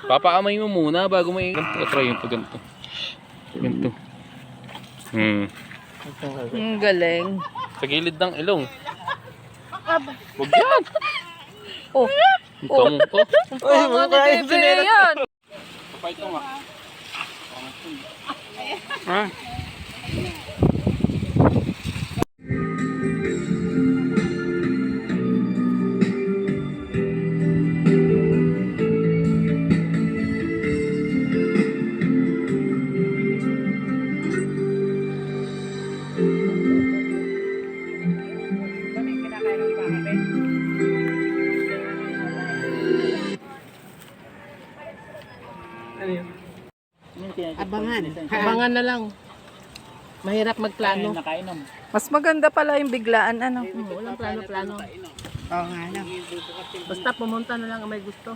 Papaamay mo muna bago mo ganito. Try yung ganito. Ganito. Ang galing. Sa gilid ng ilong. Huwag yan. Oh. Itong to. Uy, mga bebe yan. Pa ito nga. Ha? Abangan na lang. Mahirap magplano. Mas maganda pala yung biglaan, ano. Walang plano-plano. Oo nga, no. Basta pumunta na lang ang may gusto.